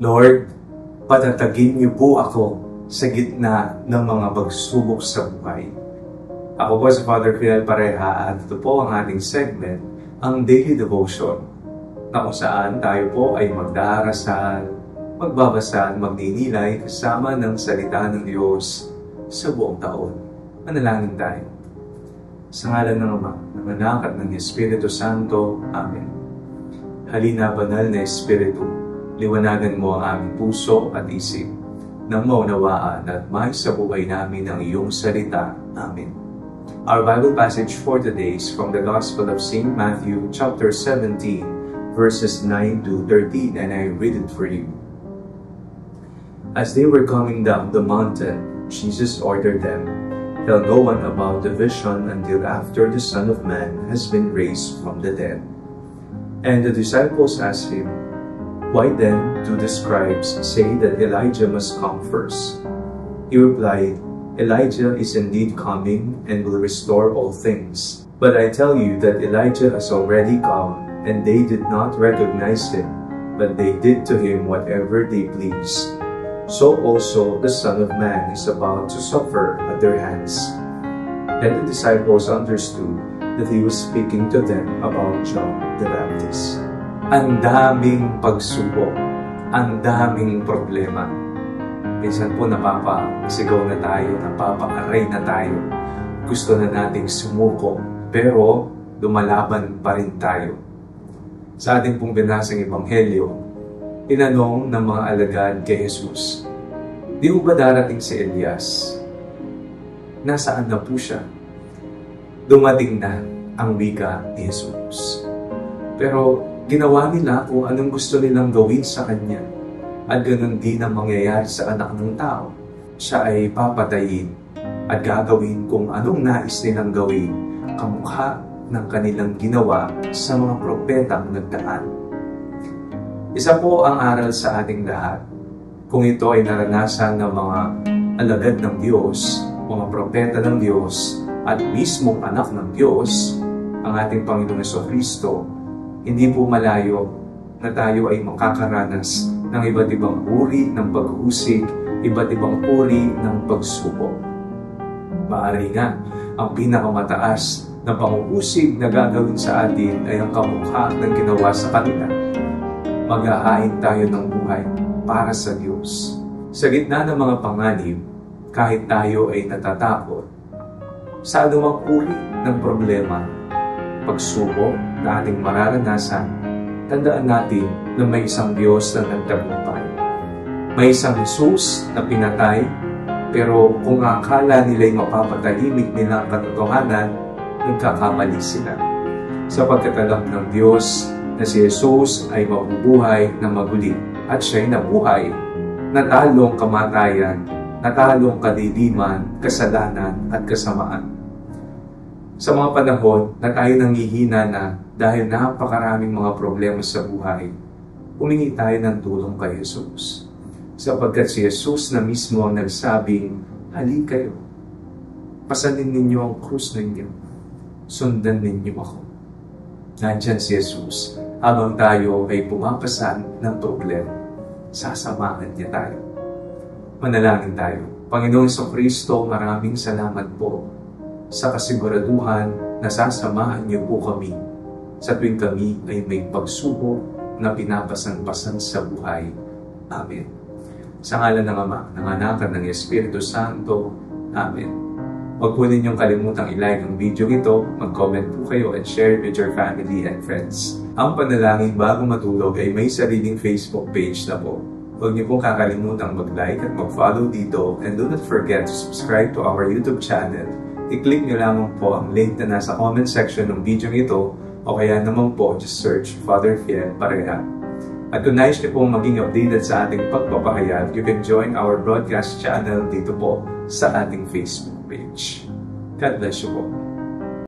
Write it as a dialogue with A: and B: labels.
A: Lord, patatagin niyo po ako sa gitna ng mga pagsubok sa buhay. Ako po si Father Fiel Pareha at ito po ang ating segment, ang Daily Devotion, na kung saan tayo po ay magdarasal, magbabasa at magninilay kasama ng salita ng Diyos sa buong taon. Manalangin tayo. Sa ngalan ng Ama, ng Anak at ng Espiritu Santo. Amen. Halina, banal na Espiritu, liwanagan mo ang aming puso at isip, nang maunawaan at may sa buhay namin ang iyong salita. Amen. Our Bible passage for today is from the Gospel of St. Matthew, chapter 17, verses 9 to 13, and I read it for you. As they were coming down the mountain, Jesus ordered them, "Tell no one about the vision until after the Son of Man has been raised from the dead." And the disciples asked him, "Why then do the scribes say that Elijah must come first?" He replied, "Elijah is indeed coming and will restore all things. But I tell you that Elijah has already come, and they did not recognize him, but they did to him whatever they pleased. So also the Son of Man is about to suffer at their hands." Then the disciples understood that he was speaking to them about John the Baptist. Ang daming pagsubok, ang daming problema. Minsan po napapasigaw na tayo, napapaaray na tayo. Gusto na nating sumuko, pero lumalaban pa rin tayo. Sa ating pong binasang Ebanghelyo, tinanong ng mga alagad kay Jesus, "Di ba darating si Elias? Nasaan na po siya?" Dumating na ang wika ni Jesus. Pero ginawa nila kung anong gusto nilang gawin sa Kanya. At ganun din ang mangyayari sa anak ng tao. Siya ay papatayin at gagawin kung anong nais nilang gawin, kamukha ng kanilang ginawa sa mga propetang nagdaan. Isa po ang aral sa ating lahat. Kung ito ay naranasan ng mga alagad ng Diyos, mga propeta ng Diyos, at mismong anak ng Diyos, ang ating Panginoong Jesucristo, hindi po malayo na tayo ay makakaranas ng iba't ibang uri ng paghusig, iba't ibang uri ng pagsubok. Maaari nga, ang pinakamataas na panghuhusig na gagawin sa atin ay ang kamukha ng ginawa sa kanila. Maghahain tayo ng buhay para sa Diyos. Sa gitna ng mga panganib, kahit tayo ay natatakot, sa anumang uri ng problema, pagsubok na ating mararanasan, tandaan natin na may isang Diyos na nagtagumpay. May isang Jesus na pinatay, pero kung akala nila'y mapapatahimik nila ang katotohanan, nagkakamali sila. Sapagkat alam ng Diyos na si Jesus ay mabubuhay na maguli at siya'y nabuhay, natalong kamatayan, natalong kadiliman, kasalanan at kasamaan. Sa mga panahon na tayo nanghihina na dahil napakaraming mga problema sa buhay, humingi tayo ng tulong kay Jesus. Sapagkat si Jesus na mismo ang nagsabing, "Hali kayo, pasanin ninyo ang krus ninyo, sundan ninyo ako." Nandyan si Jesus habang tayo ay pumapasan ng problema. Sasamahan niya tayo. Manalangin tayo. Panginoong Jesucristo, maraming salamat po sa kasiguraduhan na sasamahan niyo po kami sa tuwing kami ay may pagsubok na pinapasan-pasan sa buhay. Amen. Sa ngalan ng Ama, ng Anak at ng Espiritu Santo. Amen. Huwag po ninyong kalimutang i-like ang video ito, mag-comment po kayo and share with your family and friends. Ang panalangin bago matulog ay may sariling Facebook page na po. Huwag niyo pong kakalimutang mag-like at mag-follow dito, and do not forget to subscribe to our YouTube channel. I-click nyo lamang po ang link na nasa comment section ng video ito, o kaya naman po just search Father Fiel Pareha. At kung nais niyo pong maging updated sa ating pagpapahayag, you can join our broadcast channel dito po sa ating Facebook page. God bless you po.